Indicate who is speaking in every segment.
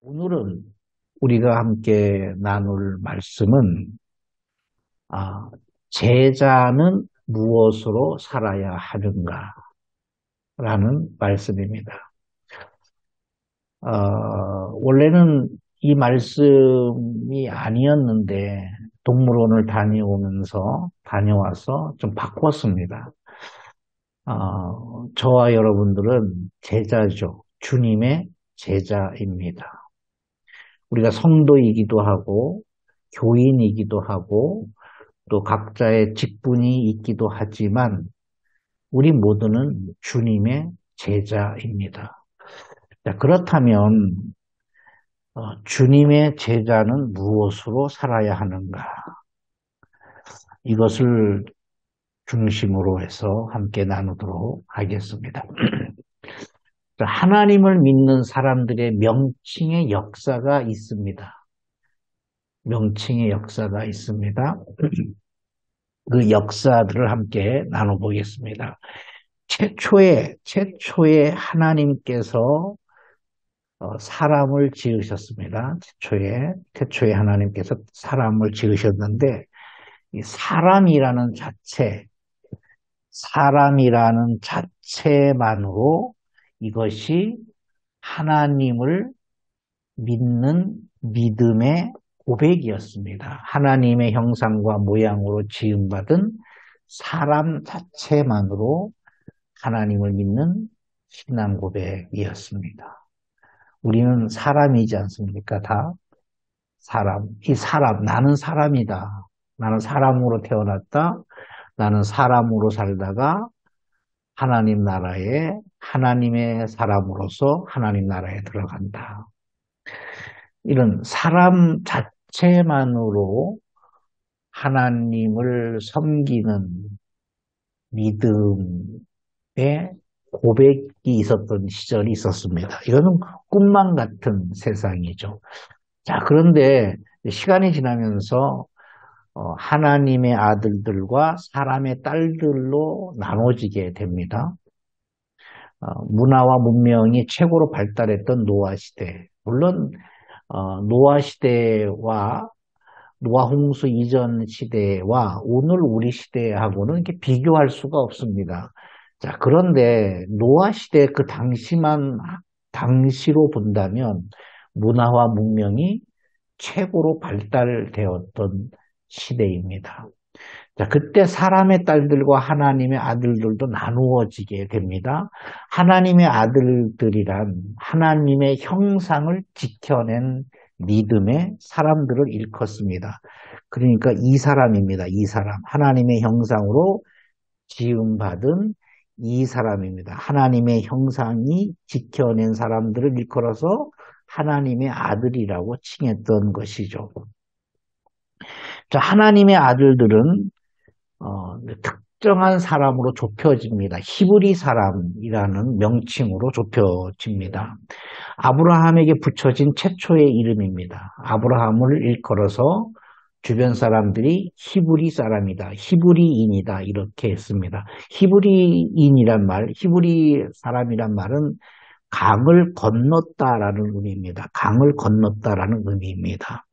Speaker 1: 오늘은 우리가 함께 나눌 말씀은 아, 제자는 무엇으로 살아야 하는가라는 말씀입니다. 원래는 이 말씀이 아니었는데 동물원을 다녀와서 좀 바꿨습니다. 저와 여러분들은 제자죠. 주님의 제자입니다. 우리가 성도이기도 하고 교인이기도 하고 또 각자의 직분이 있기도 하지만 우리 모두는 주님의 제자입니다. 자, 그렇다면 주님의 제자는 무엇으로 살아야 하는가? 이것을 중심으로 해서 함께 나누도록 하겠습니다. 하나님을 믿는 사람들의 명칭의 역사가 있습니다. 명칭의 역사가 있습니다. 그 역사들을 함께 나눠보겠습니다. 최초에 하나님께서 사람을 지으셨습니다. 최초에 하나님께서 사람을 지으셨는데, 이 사람이라는 자체만으로 이것이 하나님을 믿는 믿음의 고백이었습니다. 하나님의 형상과 모양으로 지음받은 사람 자체만으로 하나님을 믿는 신앙 고백이었습니다. 우리는 사람이지 않습니까? 다 사람. 나는 사람이다. 나는 사람으로 태어났다. 나는 사람으로 살다가 하나님의 사람으로서 하나님 나라에 들어간다. 이런 사람 자체만으로 하나님을 섬기는 믿음의 고백이 있었던 시절이 있었습니다. 이거는 꿈만 같은 세상이죠. 자, 그런데 시간이 지나면서 하나님의 아들들과 사람의 딸들로 나눠지게 됩니다. 문화와 문명이 최고로 발달했던 노아 시대. 물론 노아 시대와 노아 홍수 이전 시대와 오늘 우리 시대하고는 이렇게 비교할 수가 없습니다. 자, 그런데 노아 시대 그 당시로 본다면 문화와 문명이 최고로 발달되었던 시대입니다. 자, 그때 사람의 딸들과 하나님의 아들들도 나누어지게 됩니다. 하나님의 아들들이란 하나님의 형상을 지켜낸 믿음의 사람들을 일컫습니다. 그러니까 이 사람입니다. 이 사람. 하나님의 형상으로 지음받은 이 사람입니다. 하나님의 형상이 지켜낸 사람들을 일컬어서 하나님의 아들이라고 칭했던 것이죠. 자, 하나님의 아들들은 특정한 사람으로 좁혀집니다. 히브리 사람이라는 명칭으로 좁혀집니다. 아브라함에게 붙여진 최초의 이름입니다. 아브라함을 일컬어서 주변 사람들이 히브리 사람이다, 히브리인이다 이렇게 했습니다. 히브리 사람이란 말은 강을 건넜다라는 의미입니다. 강을 건넜다라는 의미입니다.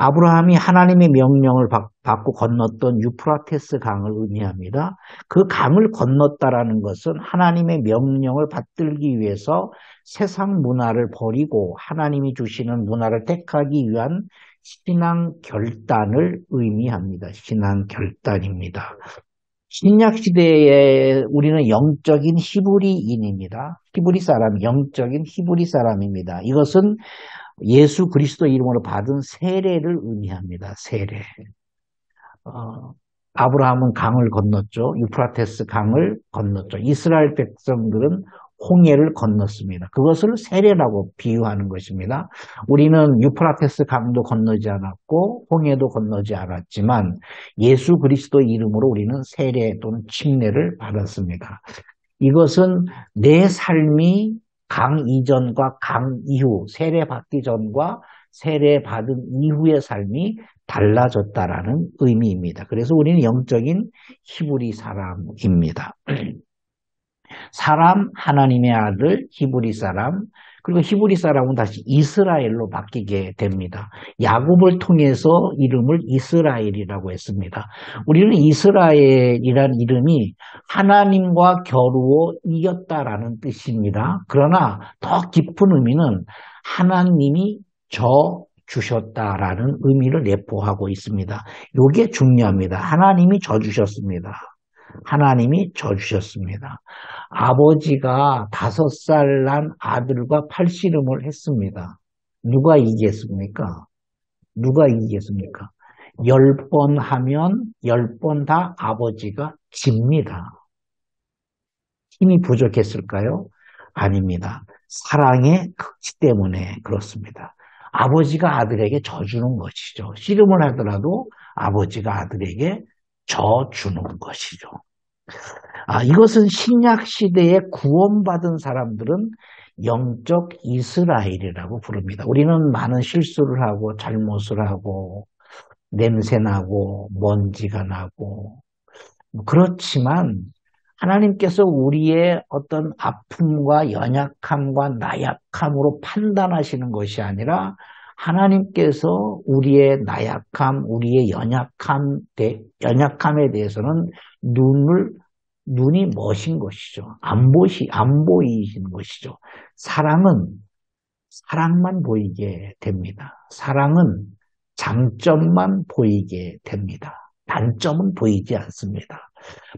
Speaker 1: 아브라함이 하나님의 명령을 받고 건넜던 유프라테스 강을 의미합니다. 그 강을 건넜다라는 것은 하나님의 명령을 받들기 위해서 세상 문화를 버리고 하나님이 주시는 문화를 택하기 위한 신앙 결단을 의미합니다. 신앙 결단입니다. 신약 시대에 우리는 영적인 히브리인입니다. 영적인 히브리 사람입니다. 이것은 예수 그리스도 이름으로 받은 세례를 의미합니다. 세례. 아브라함은 강을 건넜죠. 유프라테스 강을 건넜죠. 이스라엘 백성들은 홍해를 건넜습니다. 그것을 세례라고 비유하는 것입니다. 우리는 유프라테스 강도 건너지 않았고 홍해도 건너지 않았지만 예수 그리스도 이름으로 우리는 세례 또는 침례를 받았습니다. 이것은 내 삶이 강 이전과 강 이후, 세례받기 전과 세례받은 이후의 삶이 달라졌다라는 의미입니다. 그래서 우리는 영적인 히브리 사람입니다. 사람, 하나님의 아들, 히브리 사람, 그리고 히브리 사람은 다시 이스라엘로 바뀌게 됩니다. 야곱을 통해서 이름을 이스라엘이라고 했습니다. 우리는 이스라엘이란 이름이 하나님과 겨루어 이겼다라는 뜻입니다. 그러나 더 깊은 의미는 하나님이 져 주셨다라는 의미를 내포하고 있습니다. 이게 중요합니다. 하나님이 져 주셨습니다. 하나님이 져 주셨습니다. 아버지가 5살 난 아들과 팔씨름을 했습니다. 누가 이기겠습니까? 누가 이기겠습니까? 10번 하면 10번 다 아버지가 집니다. 힘이 부족했을까요? 아닙니다. 사랑의 극치 때문에 그렇습니다. 아버지가 아들에게 져주는 것이죠. 씨름을 하더라도 아버지가 아들에게 져주는 것이죠. 이것은 신약 시대에 구원받은 사람들은 영적 이스라엘이라고 부릅니다. 우리는 많은 실수를 하고 잘못을 하고 냄새나고 먼지가 나고 그렇지만 하나님께서 우리의 어떤 아픔과 연약함과 나약함으로 판단하시는 것이 아니라 하나님께서 우리의 나약함, 우리의 연약함에 대해서는 눈이 머신 것이죠. 안 보이신 것이죠. 사랑만 보이게 됩니다. 사랑은 장점만 보이게 됩니다. 단점은 보이지 않습니다.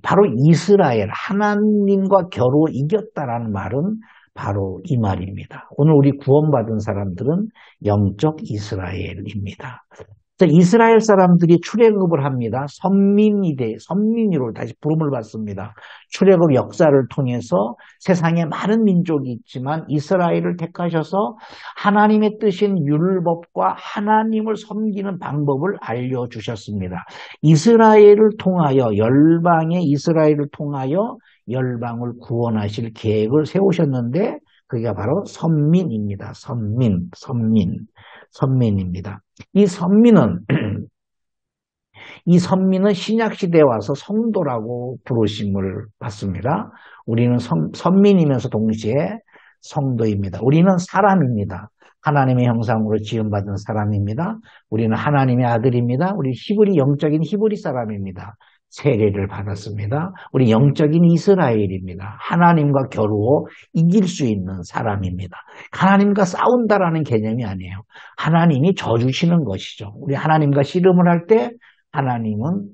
Speaker 1: 바로 이스라엘, 하나님과 겨루 이겼다라는 말은 바로 이 말입니다. 오늘 우리 구원받은 사람들은 영적 이스라엘입니다. 이스라엘 사람들이 출애굽을 합니다. 선민이로 다시 부름을 받습니다. 출애굽 역사를 통해서 세상에 많은 민족이 있지만 이스라엘을 택하셔서 하나님의 뜻인 율법과 하나님을 섬기는 방법을 알려주셨습니다. 이스라엘을 통하여 열방의 이스라엘을 통하여 열방을 구원하실 계획을 세우셨는데 그게 바로 선민입니다. 선민입니다. 이 선민은 신약 시대에 와서 성도라고 부르심을 받습니다. 우리는 선민이면서 동시에 성도입니다. 우리는 사람입니다. 하나님의 형상으로 지음받은 사람입니다. 우리는 하나님의 아들입니다. 우리 영적인 히브리 사람입니다. 세례를 받았습니다. 우리 영적인 이스라엘입니다. 하나님과 겨루어 이길 수 있는 사람입니다. 하나님과 싸운다라는 개념이 아니에요. 하나님이 져주시는 것이죠. 우리 하나님과 씨름을 할 때 하나님은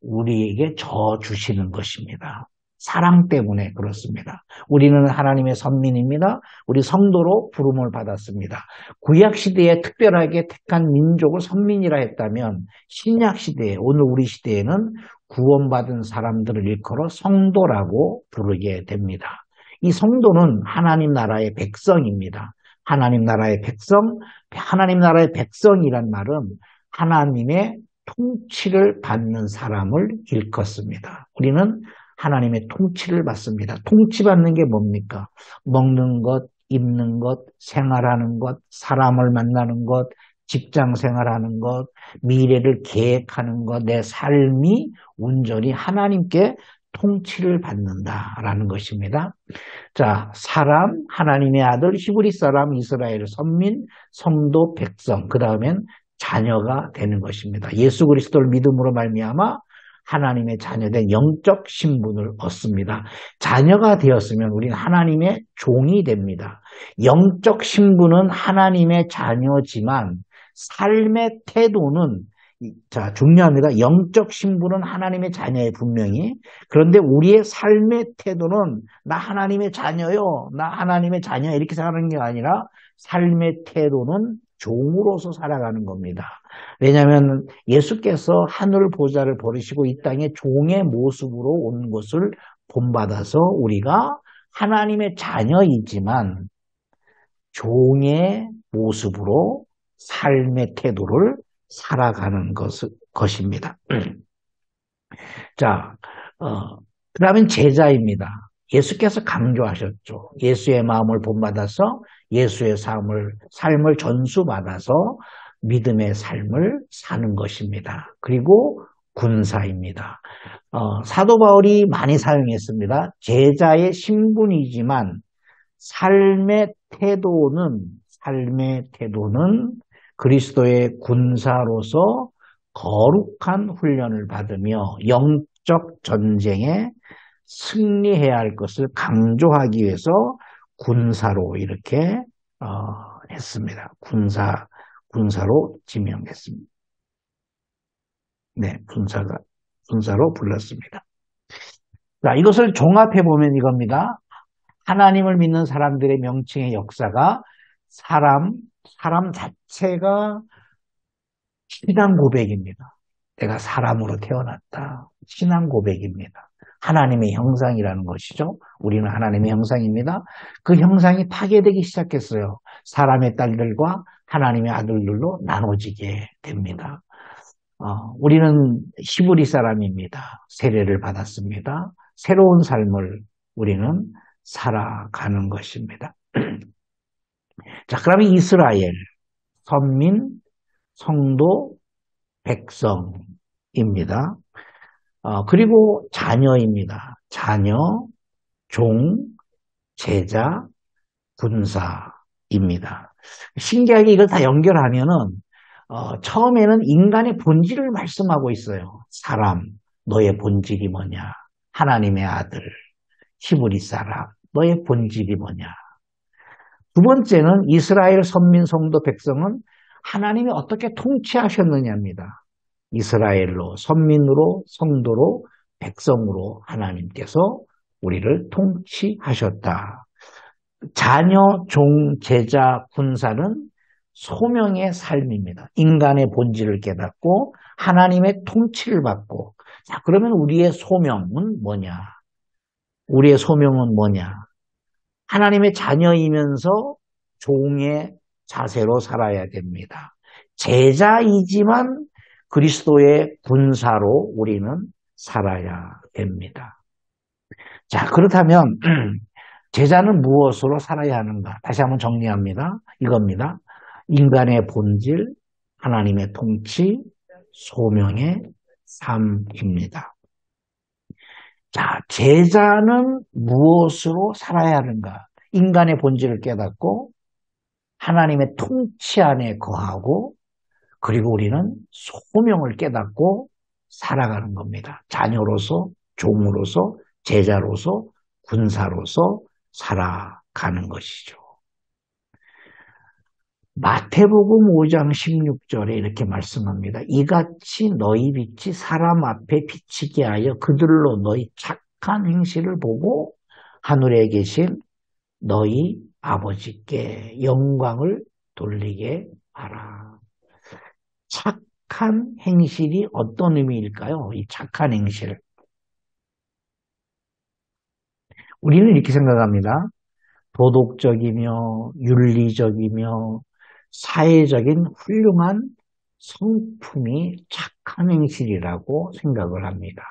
Speaker 1: 우리에게 져주시는 것입니다. 사랑 때문에 그렇습니다. 우리는 하나님의 선민입니다. 우리 성도로 부름을 받았습니다. 구약시대에 특별하게 택한 민족을 선민이라 했다면 신약시대에 오늘 우리 시대에는 구원받은 사람들을 일컬어 성도라고 부르게 됩니다. 이 성도는 하나님 나라의 백성입니다. 하나님 나라의 백성이란 말은 하나님의 통치를 받는 사람을 일컫습니다. 우리는 하나님의 통치를 받습니다. 통치받는 게 뭡니까? 먹는 것, 입는 것, 생활하는 것, 사람을 만나는 것, 직장 생활하는 것, 미래를 계획하는 것, 내 삶이 온전히 하나님께 통치를 받는다라는 것입니다. 자, 사람, 하나님의 아들, 히브리 사람, 이스라엘, 선민, 성도, 백성, 그 다음엔 자녀가 되는 것입니다. 예수 그리스도를 믿음으로 말미암아 하나님의 자녀된 영적 신분을 얻습니다. 자녀가 되었으면 우리는 하나님의 종이 됩니다. 영적 신분은 하나님의 자녀지만 삶의 태도는 중요합니다. 영적 신분은 하나님의 자녀예요, 분명히. 그런데 우리의 삶의 태도는 나 하나님의 자녀요, 나 하나님의 자녀 이렇게 생각하는 게 아니라 삶의 태도는 종으로서 살아가는 겁니다. 왜냐하면 예수께서 하늘 보좌를 버리시고 이 땅에 종의 모습으로 온 것을 본받아서 우리가 하나님의 자녀이지만 종의 모습으로 삶의 태도를 살아가는 것입니다. 자, 그 다음엔 제자입니다. 예수께서 강조하셨죠. 예수의 마음을 본받아서 예수의 삶을 전수받아서 믿음의 삶을 사는 것입니다. 그리고 군사입니다. 사도 바울이 많이 사용했습니다. 제자의 신분이지만 삶의 태도는 그리스도의 군사로서 거룩한 훈련을 받으며 영적 전쟁에 승리해야 할 것을 강조하기 위해서 군사로 이렇게 했습니다. 군사로 지명했습니다. 네, 군사로 불렀습니다. 자, 이것을 종합해 보면 이겁니다. 하나님을 믿는 사람들의 명칭의 역사가 사람 자체가 신앙 고백입니다. 내가 사람으로 태어났다. 신앙 고백입니다. 하나님의 형상이라는 것이죠. 우리는 하나님의 형상입니다. 그 형상이 파괴되기 시작했어요. 사람의 딸들과 하나님의 아들들로 나눠지게 됩니다. 우리는 히브리 사람입니다. 세례를 받았습니다. 새로운 삶을 우리는 살아가는 것입니다. 자, 그러면 이스라엘, 선민, 성도, 백성입니다. 그리고 자녀입니다. 자녀, 종, 제자, 군사입니다. 신기하게 이걸 다 연결하면은 처음에는 인간의 본질을 말씀하고 있어요. 사람, 너의 본질이 뭐냐? 하나님의 아들, 히브리 사람, 너의 본질이 뭐냐? 두 번째는 이스라엘 선민 성도 백성은 하나님이 어떻게 통치하셨느냐입니다. 이스라엘로, 선민으로, 성도로, 백성으로 하나님께서 우리를 통치하셨다. 자녀, 종, 제자, 군사는 소명의 삶입니다. 인간의 본질을 깨닫고 하나님의 통치를 받고, 자, 그러면 우리의 소명은 뭐냐? 우리의 소명은 뭐냐? 하나님의 자녀이면서 종의 자세로 살아야 됩니다. 제자이지만 그리스도의 군사로 우리는 살아야 됩니다. 자, 그렇다면 제자는 무엇으로 살아야 하는가? 다시 한번 정리합니다. 이겁니다. 인간의 본질, 하나님의 통치, 소명의 삶입니다. 자, 제자는 무엇으로 살아야 하는가? 인간의 본질을 깨닫고 하나님의 통치 안에 거하고, 그리고 우리는 소명을 깨닫고 살아가는 겁니다. 자녀로서, 종으로서, 제자로서, 군사로서 살아가는 것이죠. 마태복음 5장 16절에 이렇게 말씀합니다. 이같이 너희 빛이 사람 앞에 비치게 하여 그들로 너희 착한 행실을 보고 하늘에 계신 너희 아버지께 영광을 돌리게 하라. 착한 행실이 어떤 의미일까요? 이 착한 행실. 우리는 이렇게 생각합니다. 도덕적이며 윤리적이며 사회적인 훌륭한 성품이 착한 행실이라고 생각을 합니다.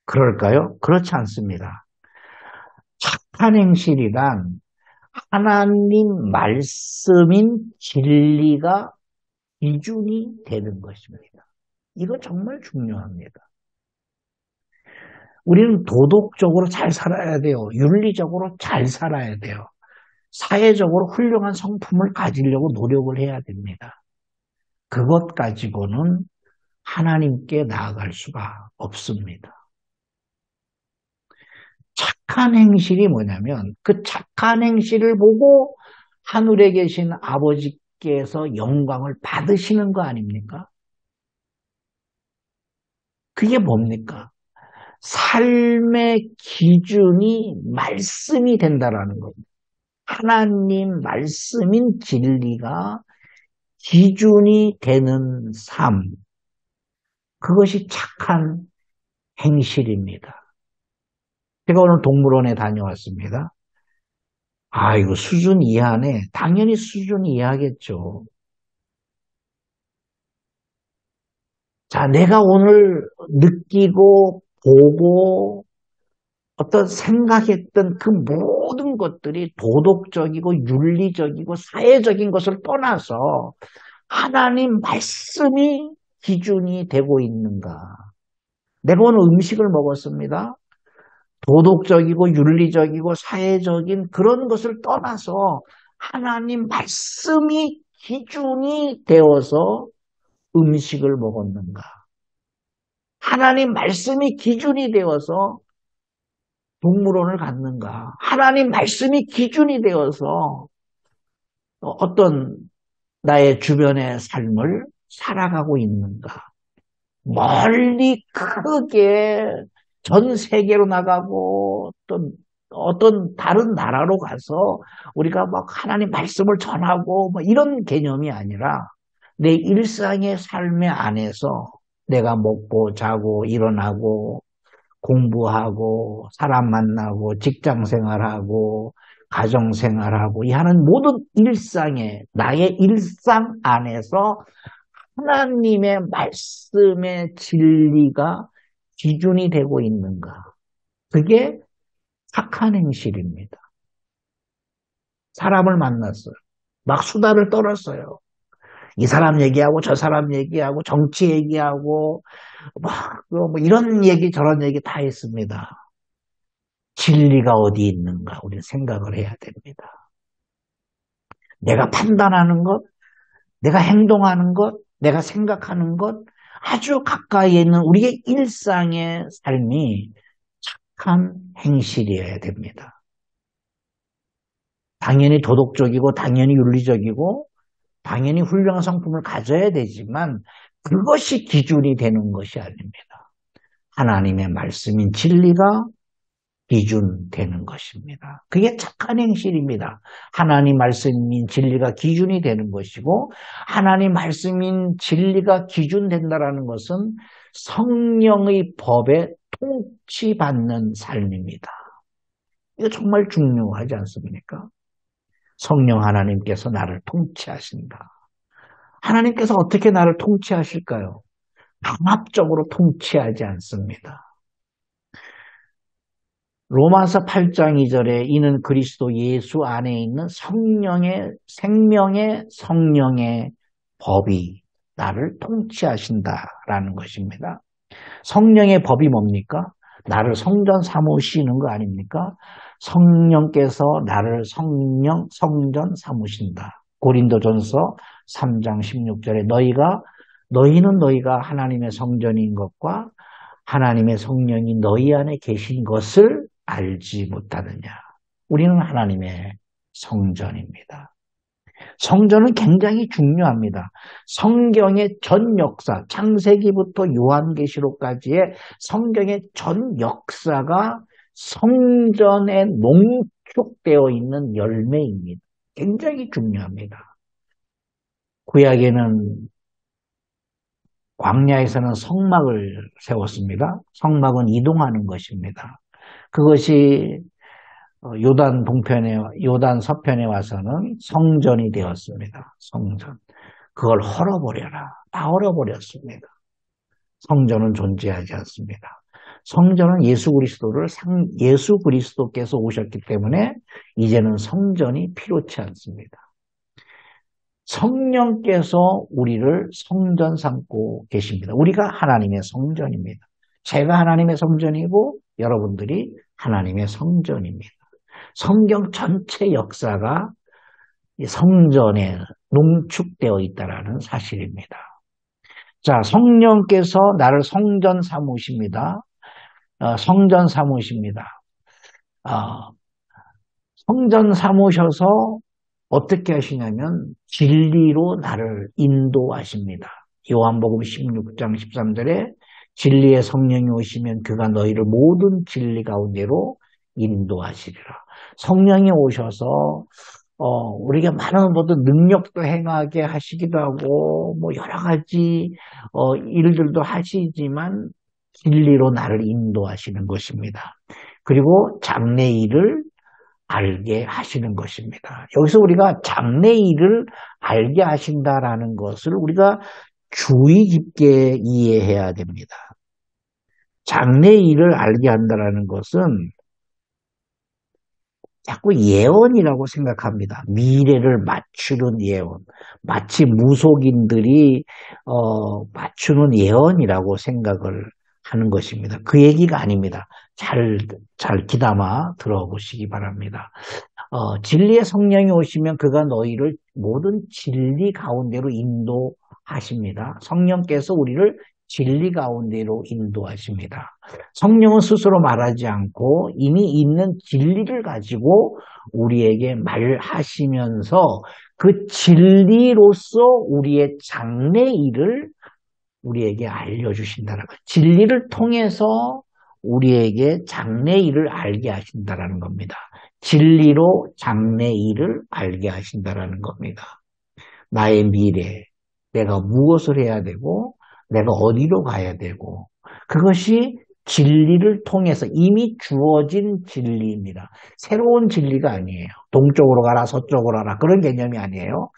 Speaker 1: 그럴까요? 그렇지 않습니다. 착한 행실이란 하나님 말씀인 진리가 기준이 되는 것입니다. 이거 정말 중요합니다. 우리는 도덕적으로 잘 살아야 돼요. 윤리적으로 잘 살아야 돼요. 사회적으로 훌륭한 성품을 가지려고 노력을 해야 됩니다. 그것 가지고는 하나님께 나아갈 수가 없습니다. 착한 행실이 뭐냐면 그 착한 행실을 보고 하늘에 계신 아버지께서 영광을 받으시는 거 아닙니까? 그게 뭡니까? 삶의 기준이 말씀이 된다라는 겁니다. 하나님 말씀인 진리가 기준이 되는 삶. 그것이 착한 행실입니다. 제가 오늘 동물원에 다녀왔습니다. 이거 수준 이하네. 당연히 수준 이하겠죠. 자, 내가 오늘 느끼고 보고 어떤 생각했던 그 모든 것들이 도덕적이고 윤리적이고 사회적인 것을 떠나서 하나님 말씀이 기준이 되고 있는가? 내가 오늘 음식을 먹었습니다. 도덕적이고 윤리적이고 사회적인 그런 것을 떠나서 하나님 말씀이 기준이 되어서 음식을 먹었는가? 하나님 말씀이 기준이 되어서 동물원을 갔는가? 하나님 말씀이 기준이 되어서 어떤 나의 주변의 삶을 살아가고 있는가? 멀리 크게 전 세계로 나가고 어떤 다른 나라로 가서 우리가 막 하나님 말씀을 전하고 뭐 이런 개념이 아니라 내 일상의 삶의 안에서 내가 먹고 자고 일어나고 공부하고 사람 만나고 직장 생활하고 가정 생활하고 이 하는 모든 일상에 나의 일상 안에서 하나님의 말씀의 진리가 기준이 되고 있는가? 그게 착한 행실입니다. 사람을 만났어요. 막 수다를 떨었어요. 이 사람 얘기하고 저 사람 얘기하고 정치 얘기하고 뭐 이런 얘기 저런 얘기 다 했습니다. 진리가 어디 있는가 우리는 생각을 해야 됩니다. 내가 판단하는 것, 내가 행동하는 것, 내가 생각하는 것 아주 가까이에 있는 우리의 일상의 삶이 착한 행실이어야 됩니다. 당연히 도덕적이고 당연히 윤리적이고 당연히 훌륭한 성품을 가져야 되지만 그것이 기준이 되는 것이 아닙니다. 하나님의 말씀인 진리가 기준되는 것입니다. 그게 착한 행실입니다. 하나님 말씀인 진리가 기준이 되는 것이고 하나님 말씀인 진리가 기준된다는 것은 성령의 법에 통치받는 삶입니다. 이거 정말 중요하지 않습니까? 성령 하나님께서 나를 통치하신다. 하나님께서 어떻게 나를 통치하실까요? 강압적으로 통치하지 않습니다. 로마서 8장 2절에 이는 그리스도 예수 안에 있는 생명의 성령의 법이 나를 통치하신다라는 것입니다. 성령의 법이 뭡니까? 나를 성전 삼으시는 거 아닙니까? 성령께서 나를 성전 삼으신다. 고린도전서 3장 16절에 너희는 너희가 하나님의 성전인 것과 하나님의 성령이 너희 안에 계신 것을 알지 못하느냐. 우리는 하나님의 성전입니다. 성전은 굉장히 중요합니다. 성경의 전 역사, 창세기부터 요한계시록까지의 성경의 전 역사가 성전에 농축되어 있는 열매입니다. 굉장히 중요합니다. 구약에는 광야에서는 성막을 세웠습니다. 성막은 이동하는 것입니다. 그것이 요단 서편에 와서는 성전이 되었습니다. 성전. 그걸 헐어버려라. 다 헐어버렸습니다. 성전은 존재하지 않습니다. 성전은 예수 그리스도께서 오셨기 때문에 이제는 성전이 필요치 않습니다. 성령께서 우리를 성전 삼고 계십니다. 우리가 하나님의 성전입니다. 제가 하나님의 성전이고 여러분들이 하나님의 성전입니다. 성경 전체 역사가 성전에 농축되어 있다는 사실입니다. 자, 성령께서 나를 성전 삼으십니다. 성전 삼으십니다. 성전 삼으셔서 어떻게 하시냐면 진리로 나를 인도하십니다. 요한복음 16장 13절에 진리의 성령이 오시면 그가 너희를 모든 진리 가운데로 인도하시리라. 성령이 오셔서 우리가 많은 모든 능력도 행하게 하시기도 하고 뭐 여러 가지 일들도 하시지만 진리로 나를 인도하시는 것입니다. 그리고 장래일을 알게 하시는 것입니다. 여기서 우리가 장래일을 알게 하신다라는 것을 우리가 주의 깊게 이해해야 됩니다. 장래일을 알게 한다라는 것은 자꾸 예언이라고 생각합니다. 미래를 맞추는 예언. 마치 무속인들이 맞추는 예언이라고 생각을 하는 것입니다. 그 얘기가 아닙니다. 잘 귀담아 들어보시기 바랍니다. 진리의 성령이 오시면 그가 너희를 모든 진리 가운데로 인도하십니다. 성령께서 우리를 진리 가운데로 인도하십니다. 성령은 스스로 말하지 않고 이미 있는 진리를 가지고 우리에게 말하시면서 그 진리로서 우리의 장래일을 우리에게 알려주신다는 것. 진리를 통해서 우리에게 장래일을 알게 하신다는 겁니다. 진리로 장래일을 알게 하신다는 겁니다. 나의 미래, 내가 무엇을 해야 되고, 내가 어디로 가야 되고, 그것이 진리를 통해서 이미 주어진 진리입니다. 새로운 진리가 아니에요. 동쪽으로 가라, 서쪽으로 가라, 그런 개념이 아니에요.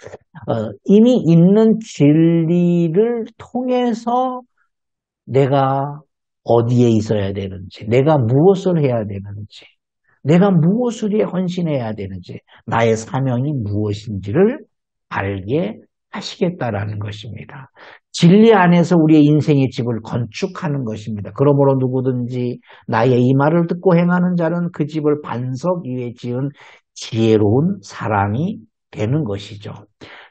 Speaker 1: 이미 있는 진리를 통해서 내가 어디에 있어야 되는지, 내가 무엇을 해야 되는지, 내가 무엇을 위해 헌신해야 되는지, 나의 사명이 무엇인지를 알게 하시겠다라는 것입니다. 진리 안에서 우리의 인생의 집을 건축하는 것입니다. 그러므로 누구든지 나의 이 말을 듣고 행하는 자는 그 집을 반석 위에 지은 지혜로운 사람이 되는 것이죠.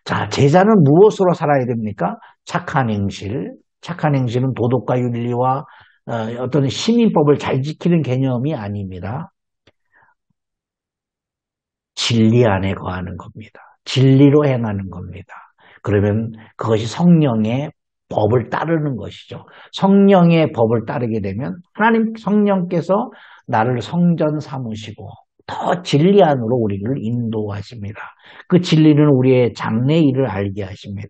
Speaker 1: 자, 제자는 무엇으로 살아야 됩니까? 착한 행실. 착한 행실은 도덕과 윤리와 어떤 시민법을 잘 지키는 개념이 아닙니다. 진리 안에 거하는 겁니다. 진리로 행하는 겁니다. 그러면 그것이 성령의 법을 따르는 것이죠. 성령의 법을 따르게 되면 하나님 성령께서 나를 성전 삼으시고 더 진리 안으로 우리를 인도하십니다. 그 진리는 우리의 장래일을 알게 하십니다.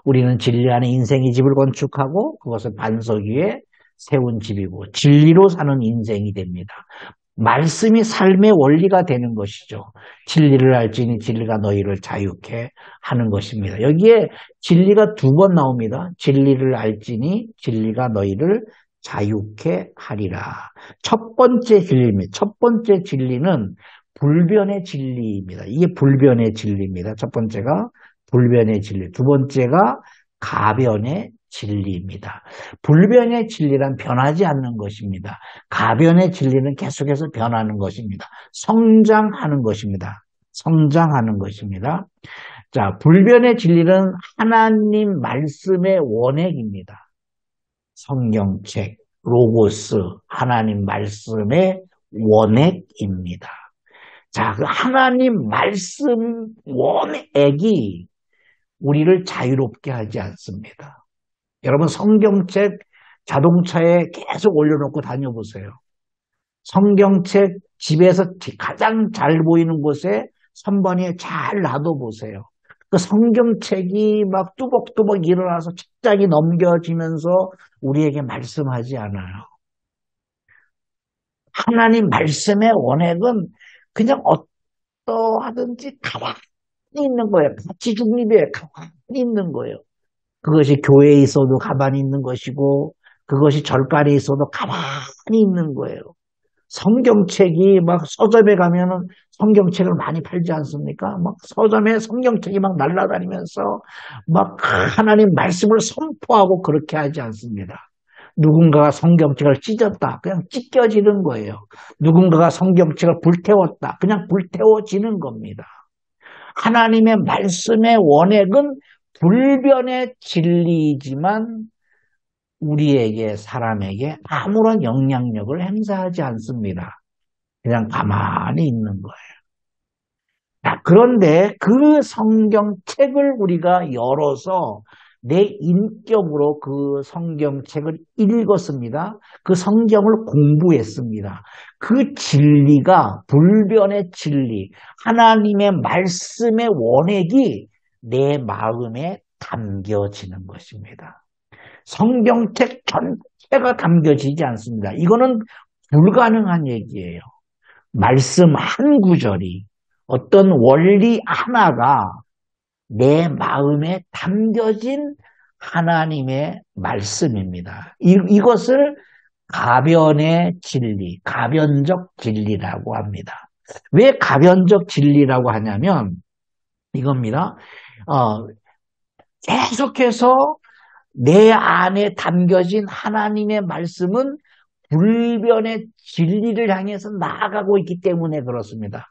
Speaker 1: 우리는 진리 안에 인생의 집을 건축하고 그것을 반석 위에 세운 집이고 진리로 사는 인생이 됩니다. 말씀이 삶의 원리가 되는 것이죠. 진리를 알지니 진리가 너희를 자유케 하는 것입니다. 여기에 진리가 두 번 나옵니다. 진리를 알지니 진리가 너희를 자유케 하리라. 첫 번째 진리입니다. 첫 번째 진리는 불변의 진리입니다. 이게 불변의 진리입니다. 첫 번째가 불변의 진리, 두 번째가 가변의 진리입니다. 불변의 진리란 변하지 않는 것입니다. 가변의 진리는 계속해서 변하는 것입니다. 성장하는 것입니다. 성장하는 것입니다. 자, 불변의 진리는 하나님 말씀의 원액입니다. 성경책, 로고스, 하나님 말씀의 원액입니다. 자, 그 하나님 말씀 원액이 우리를 자유롭게 하지 않습니다. 여러분 성경책 자동차에 계속 올려놓고 다녀보세요. 성경책 집에서 가장 잘 보이는 곳에 선반위에 잘 놔둬보세요. 그 성경책이 막 뚜벅뚜벅 일어나서 책장이 넘겨지면서 우리에게 말씀하지 않아요. 하나님 말씀의 원액은 그냥 어떠하든지 가만히 있는 거예요. 같이 중립이에요. 가만히 있는 거예요. 그것이 교회에 있어도 가만히 있는 것이고 그것이 절간에 있어도 가만히 있는 거예요. 성경책이 막 서점에 가면은 성경책을 많이 팔지 않습니까? 막 서점에 성경책이 막 날아다니면서 막 하나님 말씀을 선포하고 그렇게 하지 않습니다. 누군가가 성경책을 찢었다. 그냥 찢겨지는 거예요. 누군가가 성경책을 불태웠다. 그냥 불태워지는 겁니다. 하나님의 말씀의 원액은 불변의 진리이지만 우리에게 사람에게 아무런 영향력을 행사하지 않습니다. 그냥 가만히 있는 거예요. 자, 그런데 그 성경책을 우리가 열어서 내 인격으로 그 성경책을 읽었습니다. 그 성경을 공부했습니다. 그 진리가 불변의 진리, 하나님의 말씀의 원액이 내 마음에 담겨지는 것입니다. 성경책 전체가 담겨지지 않습니다. 이거는 불가능한 얘기예요. 말씀 한 구절이 어떤 원리 하나가 내 마음에 담겨진 하나님의 말씀입니다. 이것을 가변의 진리, 가변적 진리라고 합니다. 왜 가변적 진리라고 하냐면 이겁니다. 어, 계속해서 내 안에 담겨진 하나님의 말씀은 불변의 진리를 향해서 나아가고 있기 때문에 그렇습니다.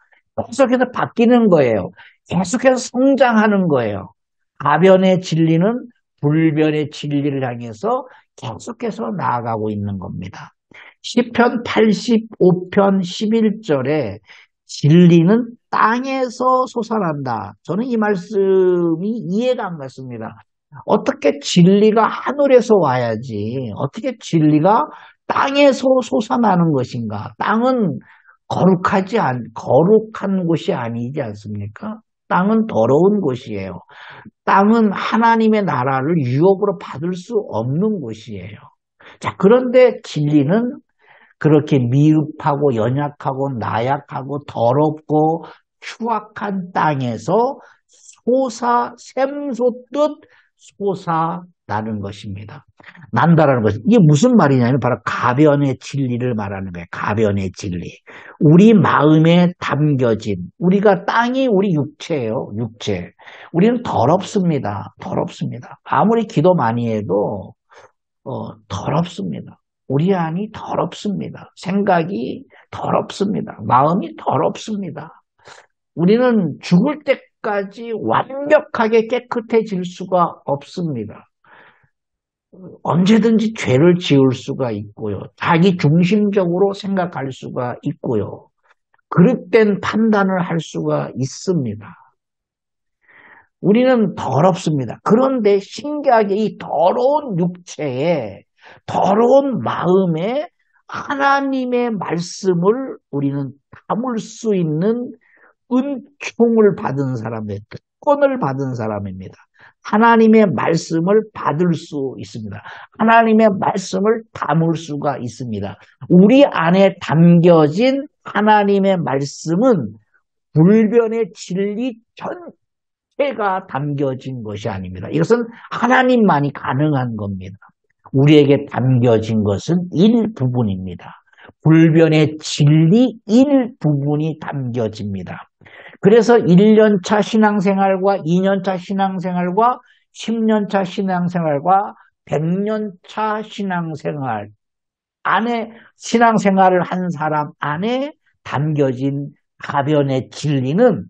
Speaker 1: 계속해서 바뀌는 거예요. 계속해서 성장하는 거예요. 가변의 진리는 불변의 진리를 향해서 계속해서 나아가고 있는 겁니다. 시편 85편 11절에 진리는 땅에서 솟아난다. 저는 이 말씀이 이해가 안 갔습니다. 어떻게 진리가 하늘에서 와야지, 어떻게 진리가 땅에서 솟아나는 것인가? 땅은 거룩한 곳이 아니지 않습니까? 땅은 더러운 곳이에요. 땅은 하나님의 나라를 유업으로 받을 수 없는 곳이에요. 자, 그런데 진리는 그렇게 미흡하고 연약하고 나약하고 더럽고 추악한 땅에서 샘솟듯 솟아나는 것입니다. 난다라는 것은 이게 무슨 말이냐면 바로 가변의 진리를 말하는 거예요. 가변의 진리. 우리 마음에 담겨진 우리가 땅이 우리 육체예요. 육체. 우리는 더럽습니다. 더럽습니다. 아무리 기도 많이 해도 더럽습니다. 우리 안이 더럽습니다. 생각이 더럽습니다. 마음이 더럽습니다. 우리는 죽을 때까지 완벽하게 깨끗해질 수가 없습니다. 언제든지 죄를 지을 수가 있고요. 자기 중심적으로 생각할 수가 있고요. 그릇된 판단을 할 수가 있습니다. 우리는 더럽습니다. 그런데 신기하게 이 더러운 육체에, 더러운 마음에 하나님의 말씀을 우리는 담을 수 있는 은총을 받은 사람의 특권을 받은 사람입니다. 하나님의 말씀을 받을 수 있습니다. 하나님의 말씀을 담을 수가 있습니다. 우리 안에 담겨진 하나님의 말씀은 불변의 진리 전체가 담겨진 것이 아닙니다. 이것은 하나님만이 가능한 겁니다. 우리에게 담겨진 것은 일부분입니다. 불변의 진리 일부분이 담겨집니다. 그래서 1년차 신앙생활과 2년차 신앙생활과 10년차 신앙생활과 100년차 신앙생활 안에 신앙생활을 한 사람 안에 담겨진 가변의 진리는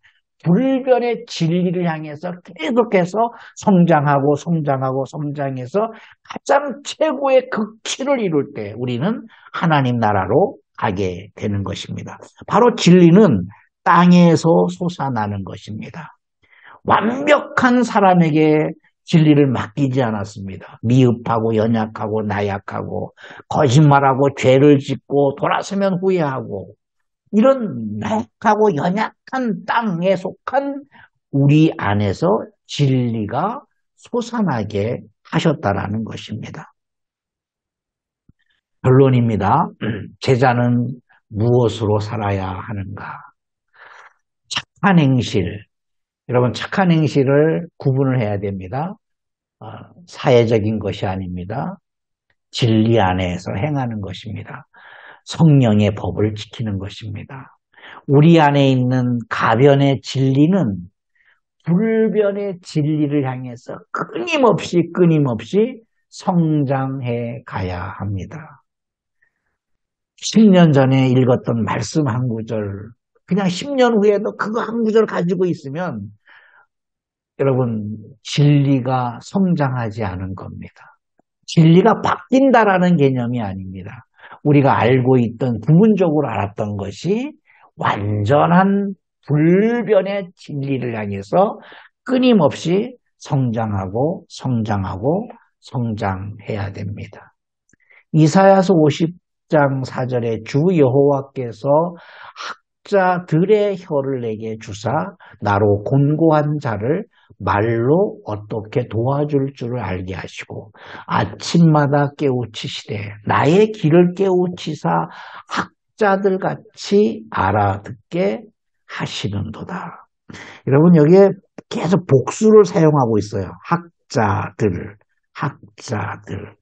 Speaker 1: 불변의 진리를 향해서 계속해서 성장해서 가장 최고의 극치를 이룰 때 우리는 하나님 나라로 가게 되는 것입니다. 바로 진리는 땅에서 솟아나는 것입니다. 완벽한 사람에게 진리를 맡기지 않았습니다. 미흡하고 연약하고 나약하고 거짓말하고 죄를 짓고 돌아서면 후회하고 이런 나약하고 연약한 땅에 속한 우리 안에서 진리가 솟아나게 하셨다라는 것입니다. 결론입니다. 제자는 무엇으로 살아야 하는가? 착한 행실. 여러분, 착한 행실을 구분을 해야 됩니다. 사회적인 것이 아닙니다. 진리 안에서 행하는 것입니다. 성령의 법을 지키는 것입니다. 우리 안에 있는 가변의 진리는 불변의 진리를 향해서 끊임없이 성장해 가야 합니다. 10년 전에 읽었던 말씀 한 구절, 그냥 10년 후에도 그거 한 구절 가지고 있으면 여러분, 진리가 성장하지 않은 겁니다. 진리가 바뀐다라는 개념이 아닙니다. 우리가 알고 있던, 부분적으로 알았던 것이 완전한 불변의 진리를 향해서 끊임없이 성장해야 됩니다. 이사야서 50장 4절에 주 여호와께서 학자들의 혀를 내게 주사 나로 곤고한 자를 말로 어떻게 도와줄 줄을 알게 하시고 아침마다 깨우치시되 나의 길을 깨우치사 학자들 같이 알아듣게 하시는도다. 여러분 여기에 계속 복수를 사용하고 있어요. 학자들.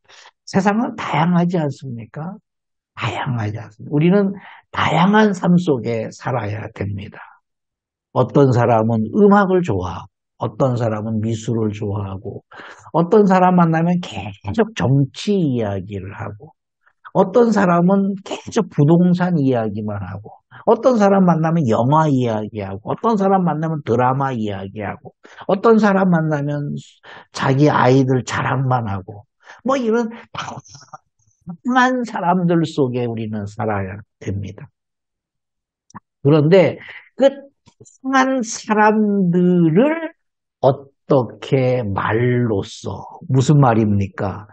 Speaker 1: 세상은 다양하지 않습니까? 다양하지 않습니다. 우리는 다양한 삶 속에 살아야 됩니다. 어떤 사람은 음악을 좋아하고, 어떤 사람은 미술을 좋아하고, 어떤 사람 만나면 계속 정치 이야기를 하고, 어떤 사람은 계속 부동산 이야기만 하고, 어떤 사람 만나면 영화 이야기하고, 어떤 사람 만나면 드라마 이야기하고, 어떤 사람 만나면 자기 아이들 자랑만 하고, 뭐 이런 다양한 사람들 속에 우리는 살아야 됩니다. 그런데 그 다양한 사람들을 어떻게 말로써, 무슨 말입니까?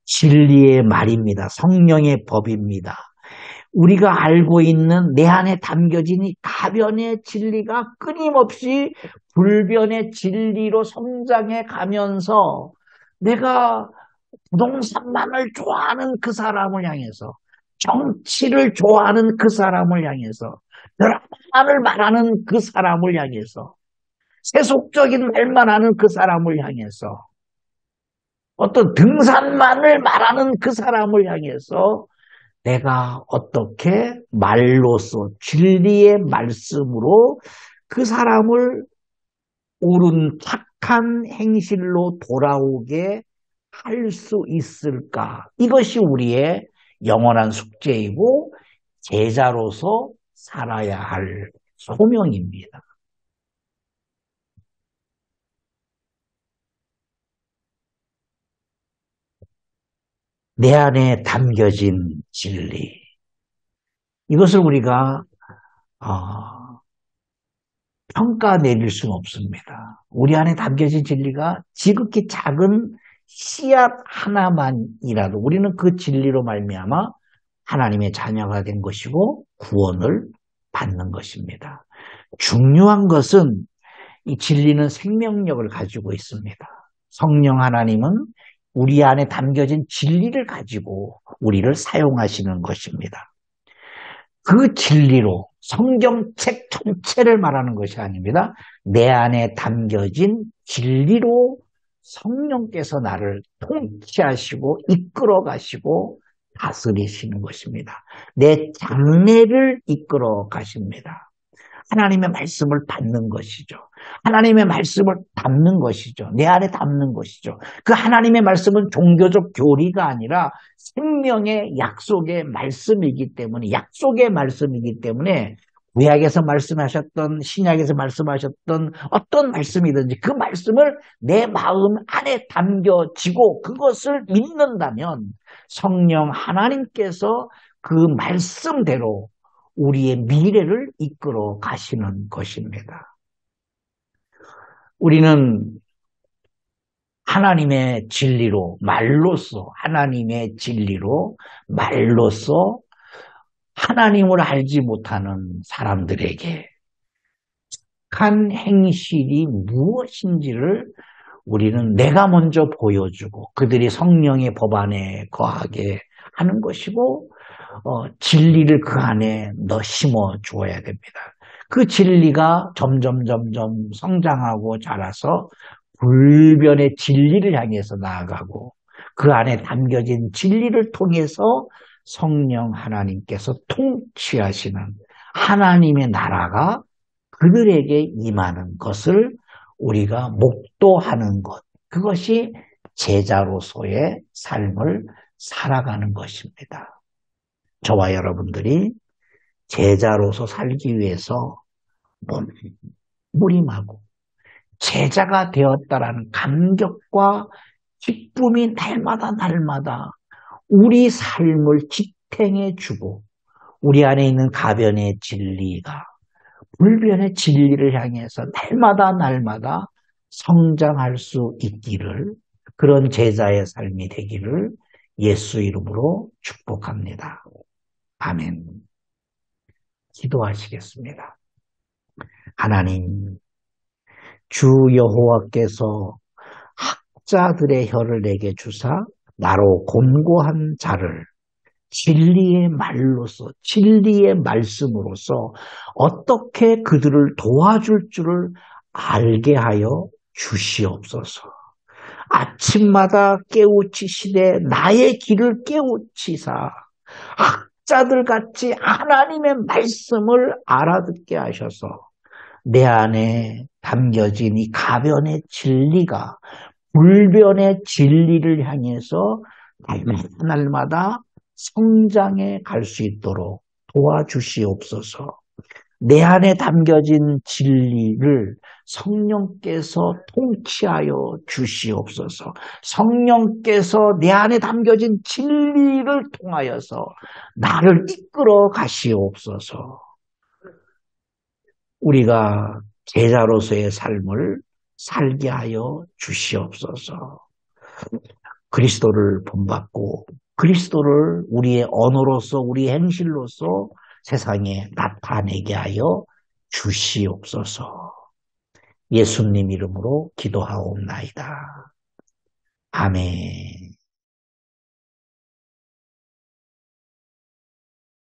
Speaker 1: 진리의 말입니다. 성령의 법입니다. 우리가 알고 있는 내 안에 담겨진 이 다변의 진리가 끊임없이 불변의 진리로 성장해 가면서 내가 부동산만을 좋아하는 그 사람을 향해서, 정치를 좋아하는 그 사람을 향해서, 드라마를 말하는 그 사람을 향해서, 세속적인 말만 하는 그 사람을 향해서, 어떤 등산만을 말하는 그 사람을 향해서 내가 어떻게 말로써 진리의 말씀으로 그 사람을 옳은 착한 행실로 돌아오게 할 수 있을까? 이것이 우리의 영원한 숙제이고 제자로서 살아야 할 소명입니다. 내 안에 담겨진 진리. 이것을 우리가 평가 내릴 수는 없습니다. 우리 안에 담겨진 진리가 지극히 작은 씨앗 하나만이라도 우리는 그 진리로 말미암아 하나님의 자녀가 된 것이고 구원을 받는 것입니다. 중요한 것은 이 진리는 생명력을 가지고 있습니다. 성령 하나님은 우리 안에 담겨진 진리를 가지고 우리를 사용하시는 것입니다. 그 진리로 성경책 전체를 말하는 것이 아닙니다. 내 안에 담겨진 진리로 성령께서 나를 통치하시고 이끌어 가시고 다스리시는 것입니다. 내 장래를 이끌어 가십니다. 하나님의 말씀을 받는 것이죠. 하나님의 말씀을 담는 것이죠. 내 안에 담는 것이죠. 그 하나님의 말씀은 종교적 교리가 아니라 생명의 약속의 말씀이기 때문에, 약속의 말씀이기 때문에 구약에서 말씀하셨던, 신약에서 말씀하셨던 어떤 말씀이든지 그 말씀을 내 마음 안에 담겨지고 그것을 믿는다면 성령 하나님께서 그 말씀대로 우리의 미래를 이끌어 가시는 것입니다. 우리는 하나님의 진리로, 말로써, 하나님의 진리로, 말로써 하나님을 알지 못하는 사람들에게 착한 행실이 무엇인지를 우리는 내가 먼저 보여주고 그들이 성령의 법 안에 거하게 하는 것이고 진리를 그 안에 심어 주어야 됩니다. 그 진리가 점점 성장하고 자라서 불변의 진리를 향해서 나아가고 그 안에 담겨진 진리를 통해서 성령 하나님께서 통치하시는 하나님의 나라가 그들에게 임하는 것을 우리가 목도하는 것, 그것이 제자로서의 삶을 살아가는 것입니다. 저와 여러분들이 제자로서 살기 위해서 무림하고 제자가 되었다라는 감격과 기쁨이 날마다 우리 삶을 지탱해 주고 우리 안에 있는 가변의 진리가 불변의 진리를 향해서 날마다 성장할 수 있기를, 그런 제자의 삶이 되기를 예수 이름으로 축복합니다. 아멘. 기도하시겠습니다. 하나님, 주 여호와께서 학자들의 혀를 내게 주사 나로 곤고한 자를 진리의 말로서, 진리의 말씀으로서 어떻게 그들을 도와줄 줄을 알게 하여 주시옵소서. 아침마다 깨우치시되 나의 길을 깨우치사 학자들 같이 하나님의 말씀을 알아듣게 하셔서 내 안에 담겨진 이 가변의 진리가 불변의 진리를 향해서 날마다 성장해 갈 수 있도록 도와주시옵소서. 내 안에 담겨진 진리를 성령께서 통치하여 주시옵소서. 성령께서 내 안에 담겨진 진리를 통하여서 나를 이끌어 가시옵소서. 우리가 제자로서의 삶을 살게 하여 주시옵소서. 그리스도를 본받고 그리스도를 우리의 언어로서 우리 행실로서 세상에 나타내게 하여 주시옵소서. 예수님 이름으로 기도하옵나이다. 아멘.